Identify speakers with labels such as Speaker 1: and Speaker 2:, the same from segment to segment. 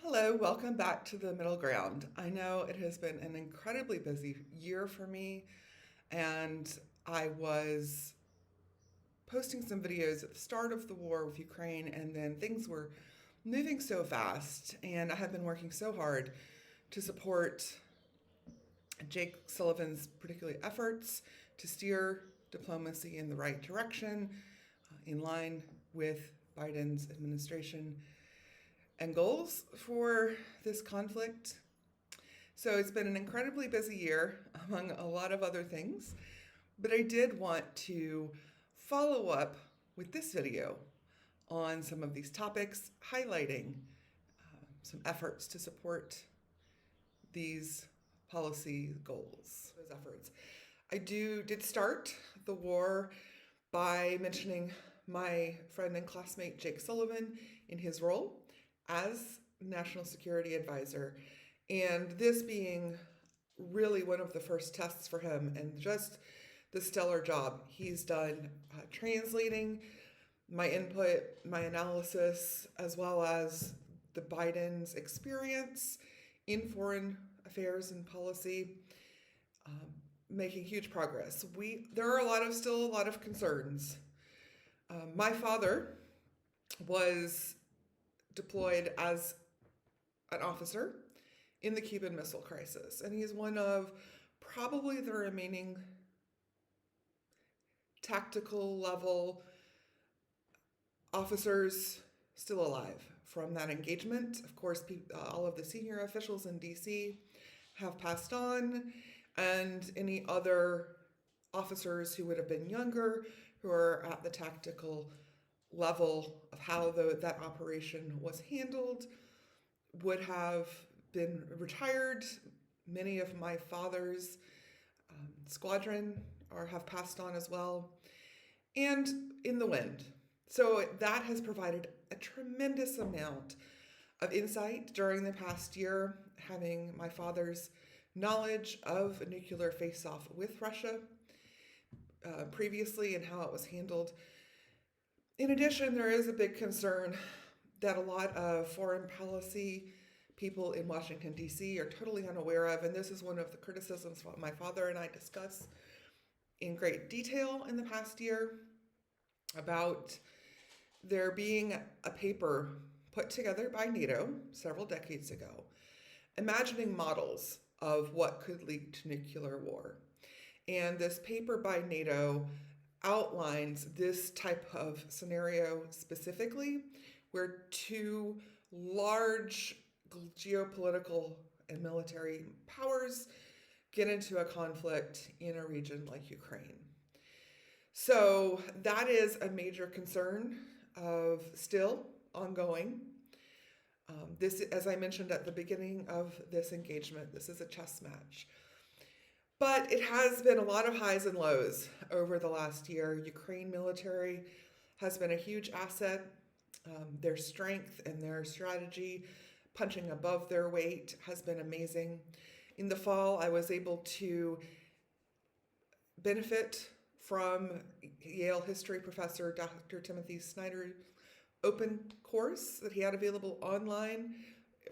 Speaker 1: Hello, welcome back to the Middle Ground. I know it has been an incredibly busy year for me, and I was posting some videos at the start of the war with Ukraine, and then things were moving so fast, and I have been working so hard to support Jake Sullivan's particular efforts to steer diplomacy in the right direction, in line with Biden's administration and goals for this conflict. So it's been an incredibly busy year, among a lot of other things, but I did want to follow up with this video on some of these topics, highlighting some efforts to support these policy goals, those efforts. I did start the war by mentioning my friend and classmate Jake Sullivan in his role as National Security Advisor, and this being really one of the first tests for him, and just the stellar job he's done translating my input, my analysis, as well as the Biden's experience in foreign affairs and policy, making huge progress. There are still a lot of concerns. My father was deployed as an officer in the Cuban Missile Crisis, and he's one of probably the remaining tactical level officers still alive from that engagement. Of course, all of the senior officials in DC have passed on, and any other officers who would have been younger, who are at the tactical level of how that operation was handled, would have been retired. Many of my father's squadron have passed on as well, and in the wind. So that has provided a tremendous amount of insight during the past year, having my father's knowledge of a nuclear face-off with Russia previously and how it was handled. In addition, there is a big concern that a lot of foreign policy people in Washington, D.C. are totally unaware of, and this is one of the criticisms my father and I discuss in great detail in the past year, about there being a paper put together by NATO several decades ago, imagining models of what could lead to nuclear war. And this paper by NATO outlines this type of scenario specifically, where two large geopolitical and military powers get into a conflict in a region like Ukraine. So that is a major concern of still ongoing. This, as I mentioned at the beginning of this engagement, this is a chess match. But it has been a lot of highs and lows over the last year. Ukraine military has been a huge asset. Their strength and their strategy, punching above their weight, has been amazing. In the fall, I was able to benefit from Yale history professor Dr. Timothy Snyder's open course that he had available online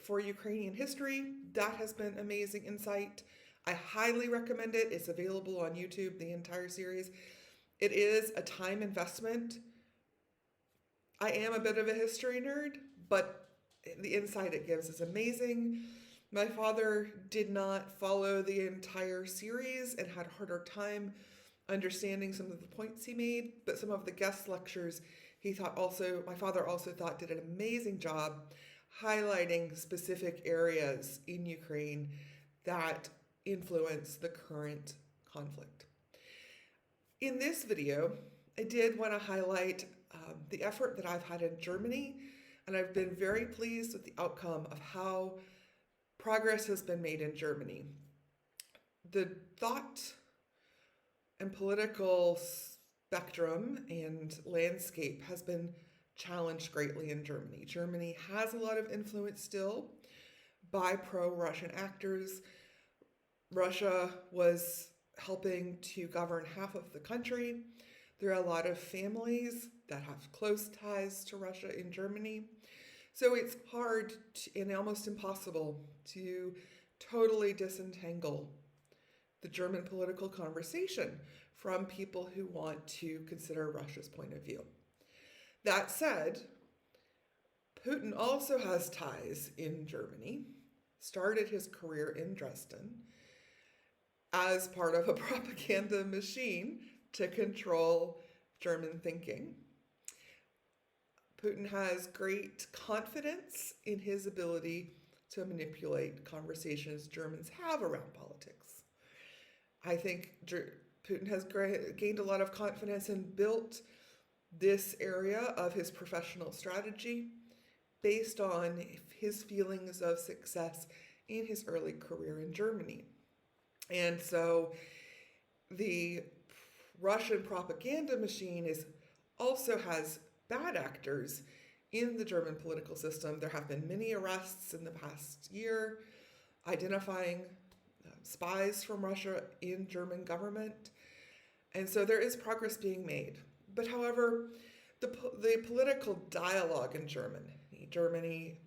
Speaker 1: for Ukrainian history. That has been amazing insight. I highly recommend it. It's available on YouTube, the entire series. It is a time investment. I am a bit of a history nerd, but the insight it gives is amazing. My father did not follow the entire series and had a harder time understanding some of the points he made, but some of the guest lectures my father also thought did an amazing job highlighting specific areas in Ukraine that influence the current conflict. In this video, I did want to highlight the effort that I've had in Germany, and I've been very pleased with the outcome of how progress has been made in Germany. The thought and political spectrum and landscape has been challenged greatly in Germany. Germany has a lot of influence still by pro-Russian actors. Russia was helping to govern half of the country. There are a lot of families that have close ties to Russia in Germany. So it's hard and almost impossible to totally disentangle the German political conversation from people who want to consider Russia's point of view. That said, Putin also has ties in Germany, started his career in Dresden as part of a propaganda machine to control German thinking. Putin has great confidence in his ability to manipulate conversations Germans have around politics. I think Putin has gained a lot of confidence and built this area of his professional strategy based on his feelings of success in his early career in Germany. And so the Russian propaganda machine also has bad actors in the German political system. There have been many arrests in the past year identifying spies from Russia in German government. And so there is progress being made. But however, the political dialogue in Germany,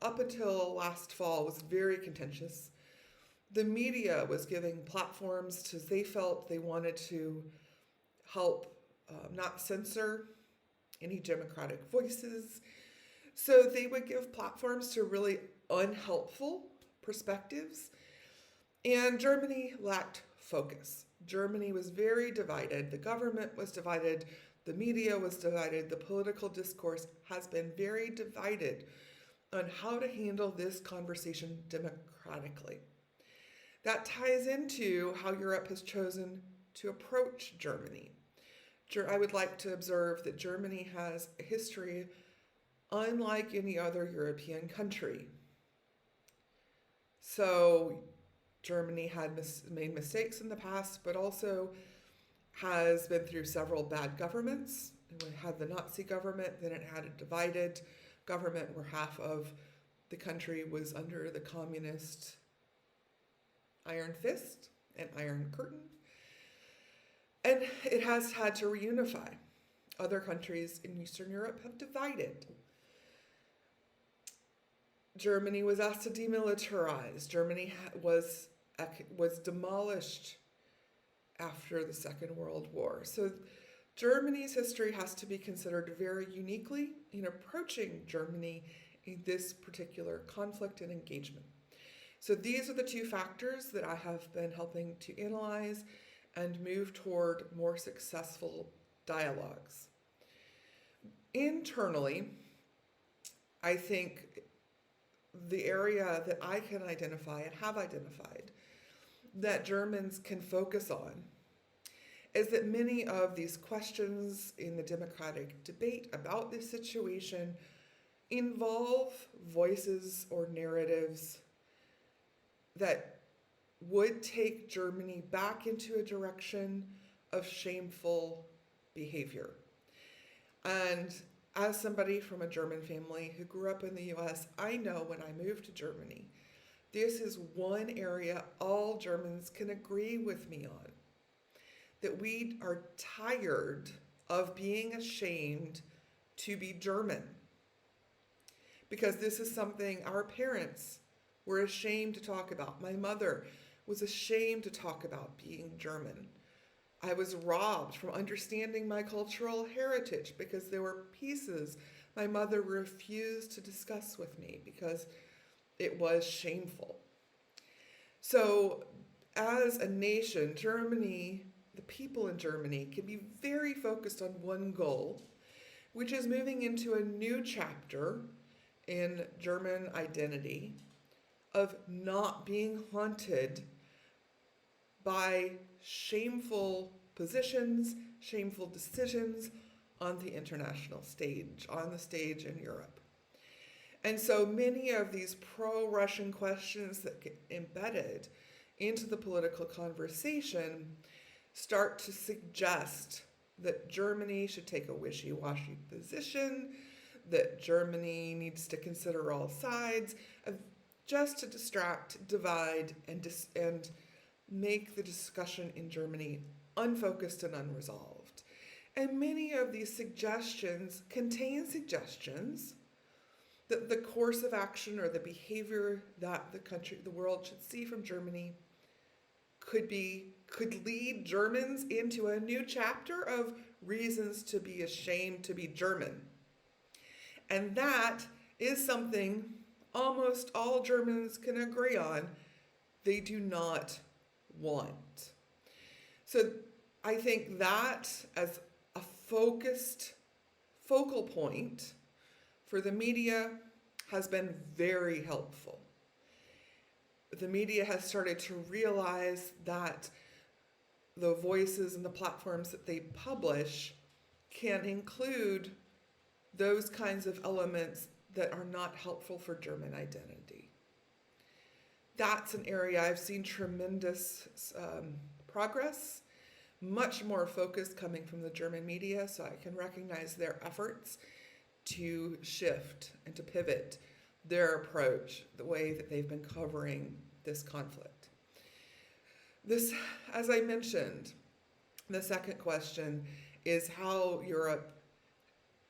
Speaker 1: up until last fall, was very contentious. The media was giving platforms to, they felt they wanted to help not censor any democratic voices. So they would give platforms to really unhelpful perspectives. And Germany lacked focus. Germany was very divided. The government was divided. The media was divided. The political discourse has been very divided on how to handle this conversation democratically. That ties into how Europe has chosen to approach Germany. I would like to observe that Germany has a history unlike any other European country. So Germany had made mistakes in the past, but also has been through several bad governments. It had the Nazi government, then it had a divided government where half of the country was under the communist Iron Fist and Iron Curtain. And it has had to reunify. Other countries in Eastern Europe have divided. Germany was asked to demilitarize. Germany was demolished after the Second World War. So Germany's history has to be considered very uniquely in approaching Germany in this particular conflict and engagement. So these are the two factors that I have been helping to analyze and move toward more successful dialogues. Internally, I think the area that I can identify and have identified that Germans can focus on is that many of these questions in the democratic debate about this situation involve voices or narratives that would take Germany back into a direction of shameful behavior. And as somebody from a German family who grew up in the US, I know when I moved to Germany, this is one area all Germans can agree with me on. That we are tired of being ashamed to be German. Because this is something our parents were ashamed to talk about. My mother was ashamed to talk about being German. I was robbed from understanding my cultural heritage because there were pieces my mother refused to discuss with me because it was shameful. So as a nation, Germany, the people in Germany can be very focused on one goal, which is moving into a new chapter in German identity of not being haunted by shameful positions, shameful decisions on the international stage, on the stage in Europe. And so many of these pro-Russian questions that get embedded into the political conversation start to suggest that Germany should take a wishy-washy position, that Germany needs to consider all sides, just to distract, divide, and make the discussion in Germany unfocused and unresolved. And many of these suggestions contain suggestions that the course of action or the behavior that the world should see from Germany could lead Germans into a new chapter of reasons to be ashamed to be German. And that is something almost all Germans can agree on they do not want. So I think that as a focal point for the media has been very helpful. The media has started to realize that the voices and the platforms that they publish can include those kinds of elements that are not helpful for German identity. That's an area I've seen tremendous progress, much more focus coming from the German media, so I can recognize their efforts to shift and to pivot their approach, the way that they've been covering this conflict. This, as I mentioned, the second question is how Europe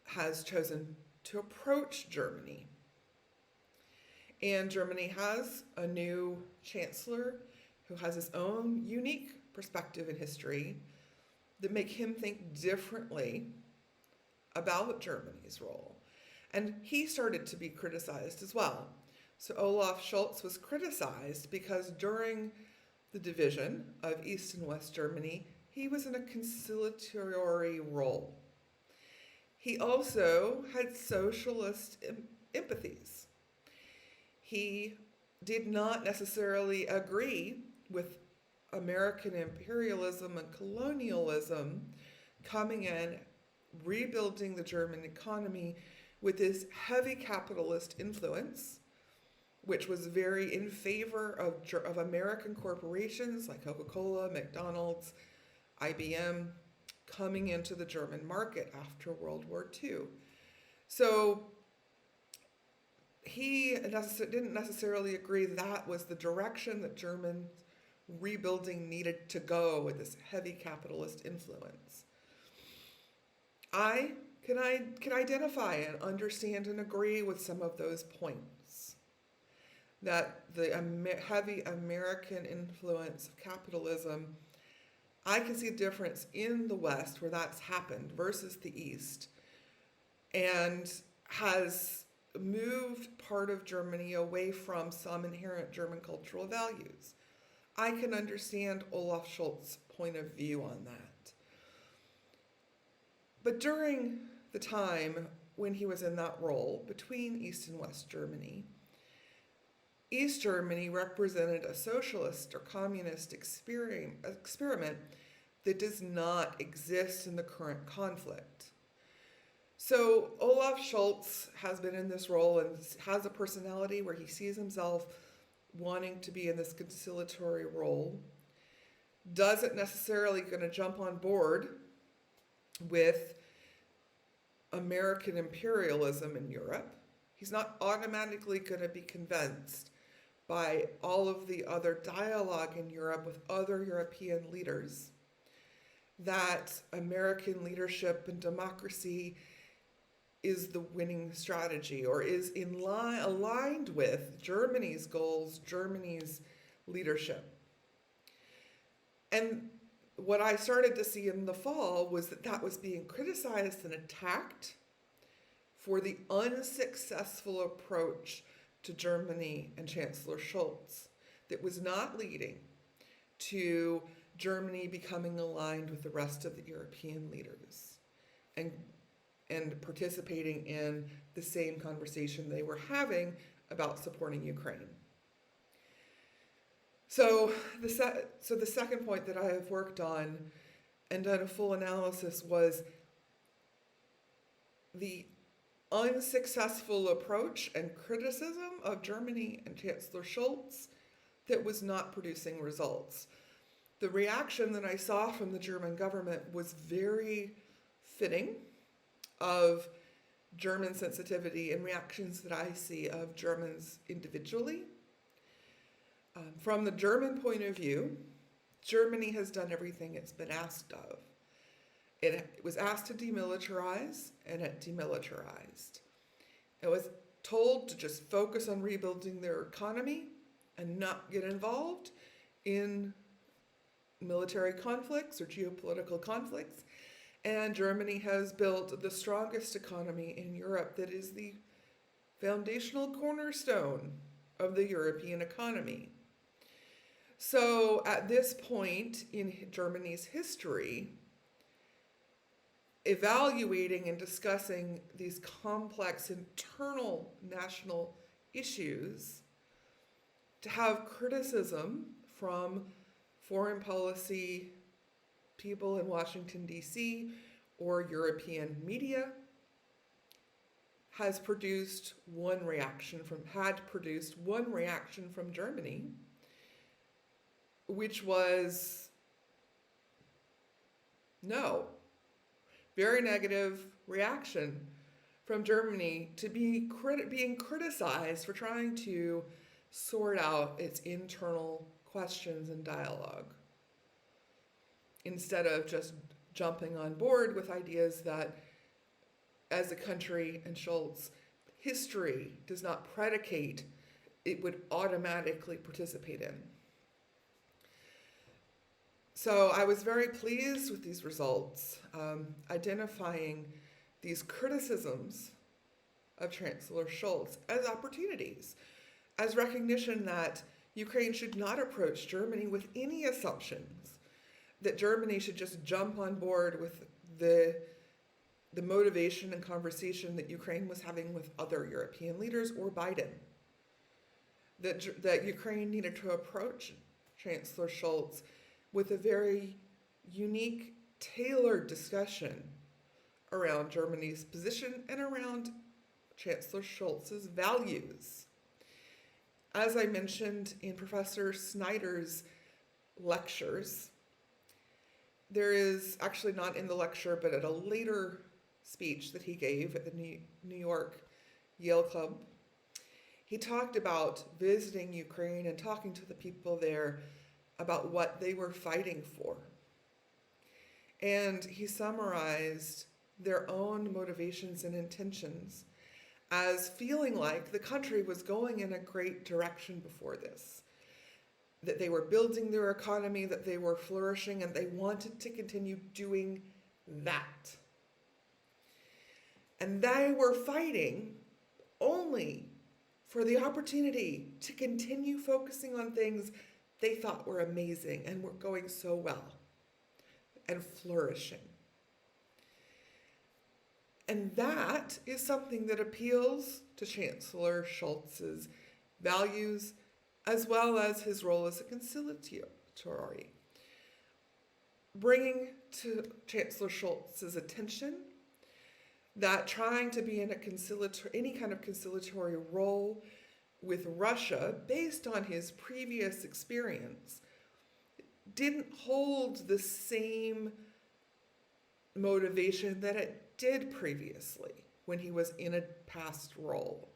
Speaker 1: has chosen to approach Germany. And Germany has a new chancellor who has his own unique perspective and history that make him think differently about Germany's role. And he started to be criticized as well. So Olaf Scholz was criticized because during the division of East and West Germany, he was in a conciliatory role. He also had socialist empathies. He did not necessarily agree with American imperialism and colonialism coming in, rebuilding the German economy with this heavy capitalist influence, which was very in favor of American corporations like Coca-Cola, McDonald's, IBM, coming into the German market after World War II. So he didn't necessarily agree that was the direction that German rebuilding needed to go with this heavy capitalist influence. I can identify and understand and agree with some of those points. That the heavy American influence of capitalism, I can see a difference in the West where that's happened versus the East, and has moved part of Germany away from some inherent German cultural values. I can understand Olaf Scholz's point of view on that. But during the time when he was in that role between East and West Germany, East Germany represented a socialist or communist experiment that does not exist in the current conflict. So Olaf Scholz has been in this role and has a personality where he sees himself wanting to be in this conciliatory role, doesn't necessarily going to jump on board with American imperialism in Europe. He's not automatically going to be convinced by all of the other dialogue in Europe with other European leaders that American leadership and democracy is the winning strategy or is aligned with Germany's goals, Germany's leadership. And what I started to see in the fall was that was being criticized and attacked for the unsuccessful approach to Germany and Chancellor Scholz that was not leading to Germany becoming aligned with the rest of the European leaders and participating in the same conversation they were having about supporting Ukraine. So the second point that I have worked on and done a full analysis was the unsuccessful approach and criticism of Germany and Chancellor Scholz that was not producing results. The reaction that I saw from the German government was very fitting of German sensitivity and reactions that I see of Germans individually. From the German point of view, Germany has done everything it's been asked of. It was asked to demilitarize, and it demilitarized. It was told to just focus on rebuilding their economy and not get involved in military conflicts or geopolitical conflicts. And Germany has built the strongest economy in Europe that is the foundational cornerstone of the European economy. So at this point in Germany's history, evaluating and discussing these complex internal national issues, to have criticism from foreign policy people in Washington, D.C., or European media had produced one reaction from Germany, which was no. Very negative reaction from Germany to be being criticized for trying to sort out its internal questions and dialogue, instead of just jumping on board with ideas that, as a country and Scholz, history does not predicate it would automatically participate in. So I was very pleased with these results, identifying these criticisms of Chancellor Scholz as opportunities, as recognition that Ukraine should not approach Germany with any assumptions, that Germany should just jump on board with the motivation and conversation that Ukraine was having with other European leaders or Biden, that Ukraine needed to approach Chancellor Scholz with a very unique, tailored discussion around Germany's position and around Chancellor Scholz's values. As I mentioned in Professor Snyder's lectures, there is actually not in the lecture, but at a later speech that he gave at the New York Yale Club, he talked about visiting Ukraine and talking to the people there about what they were fighting for. And he summarized their own motivations and intentions as feeling like the country was going in a great direction before this, that they were building their economy, that they were flourishing, and they wanted to continue doing that. And they were fighting only for the opportunity to continue focusing on things they thought were amazing and were going so well and flourishing. And that is something that appeals to Chancellor Scholz's values as well as his role as a conciliatory, bringing to Chancellor Scholz's attention that trying to be in any kind of conciliatory role with Russia, based on his previous experience, didn't hold the same motivation that it did previously when he was in a past role.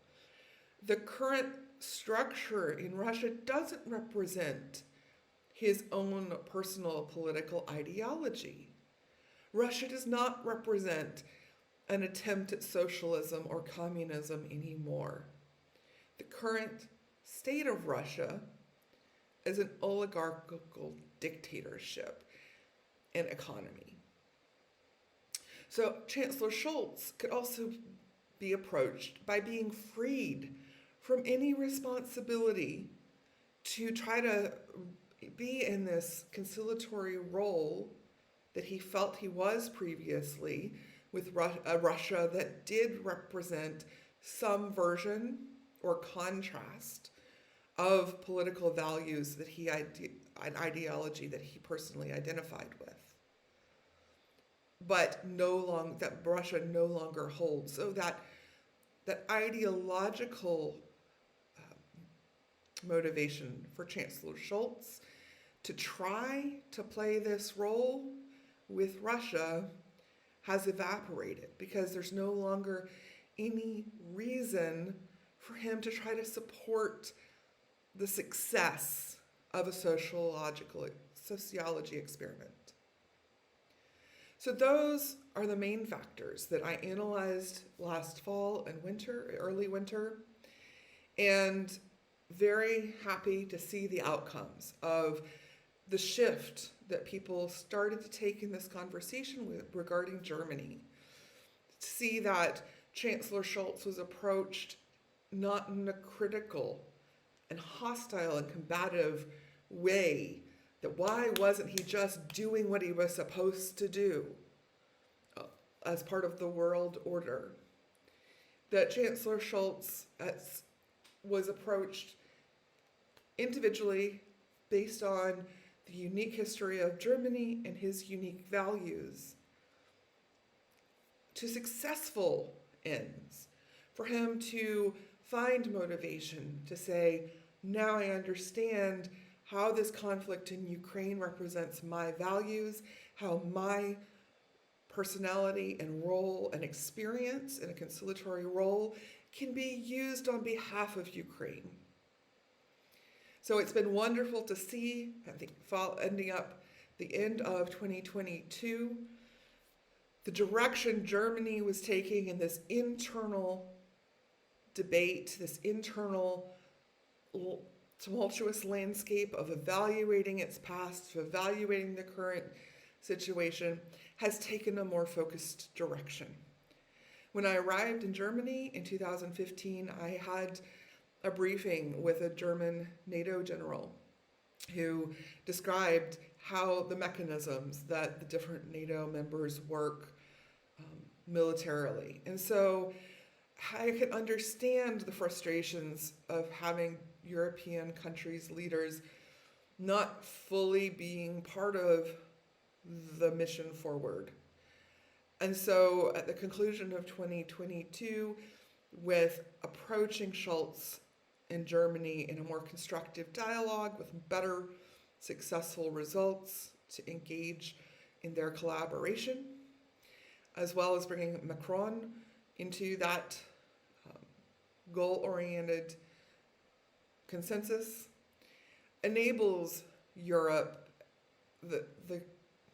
Speaker 1: The current structure in Russia doesn't represent his own personal political ideology. Russia does not represent an attempt at socialism or communism anymore. The current state of Russia is an oligarchical dictatorship and economy. So Chancellor Scholz could also be approached by being freed from any responsibility to try to be in this conciliatory role that he felt he was previously with a Russia that did represent some version or contrast of political values that an ideology that he personally identified with, but that Russia no longer holds. So that ideological motivation for Chancellor Scholz to try to play this role with Russia has evaporated, because there's no longer any reason for him to try to support the success of a sociology experiment. So those are the main factors that I analyzed last fall and winter, early winter, and very happy to see the outcomes of the shift that people started to take in this conversation regarding Germany. To see that Chancellor Scholz was approached not in a critical and hostile and combative way, that why wasn't he just doing what he was supposed to do as part of the world order. That Chancellor Scholz was approached individually based on the unique history of Germany and his unique values to successful ends. For him to find motivation to say, now I understand how this conflict in Ukraine represents my values, how my personality and role and experience in a conciliatory role can be used on behalf of Ukraine. So it's been wonderful to see, I think, ending up the end of 2022, the direction Germany was taking in this internal debate, this internal tumultuous landscape of evaluating its past, of evaluating the current situation, has taken a more focused direction. When I arrived in Germany in 2015, I had a briefing with a German NATO general who described how the mechanisms that the different NATO members work militarily. And so I can understand the frustrations of having European countries' leaders not fully being part of the mission forward. And so at the conclusion of 2022, with approaching Scholz in Germany in a more constructive dialogue with better successful results to engage in their collaboration, as well as bringing Macron into that goal-oriented consensus, enables Europe, the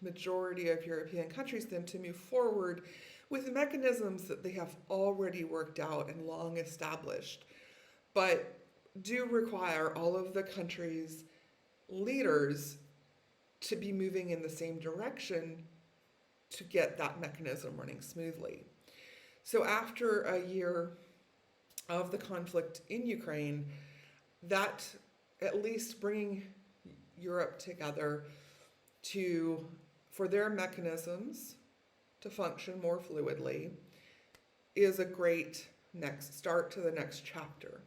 Speaker 1: majority of European countries then, to move forward with mechanisms that they have already worked out and long established, but do require all of the countries' leaders to be moving in the same direction to get that mechanism running smoothly. So after a year of the conflict in Ukraine, that at least bringing Europe together for their mechanisms to function more fluidly is a great next start to the next chapter.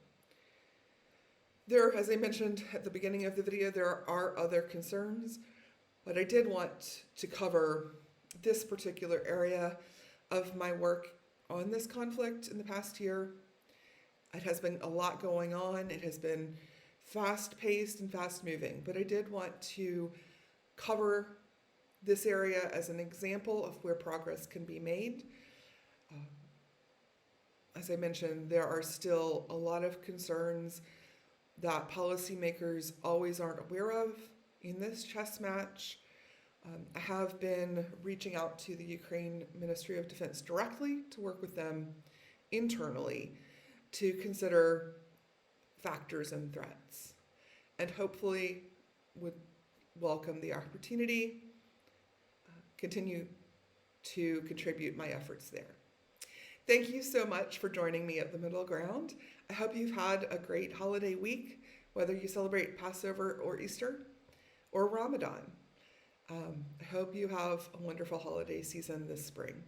Speaker 1: There, as I mentioned at the beginning of the video, there are other concerns, but I did want to cover this particular area of my work on this conflict in the past year. It has been a lot going on. It has been fast-paced and fast-moving, but I did want to cover this area as an example of where progress can be made. As I mentioned, there are still a lot of concerns that policymakers always aren't aware of in this chess match. I have been reaching out to the Ukraine Ministry of Defense directly to work with them internally to consider factors and threats, and hopefully would welcome the opportunity, continue to contribute my efforts there. Thank you so much for joining me at the Middle Ground. I hope you've had a great holiday week, whether you celebrate Passover or Easter or Ramadan. I hope you have a wonderful holiday season this spring.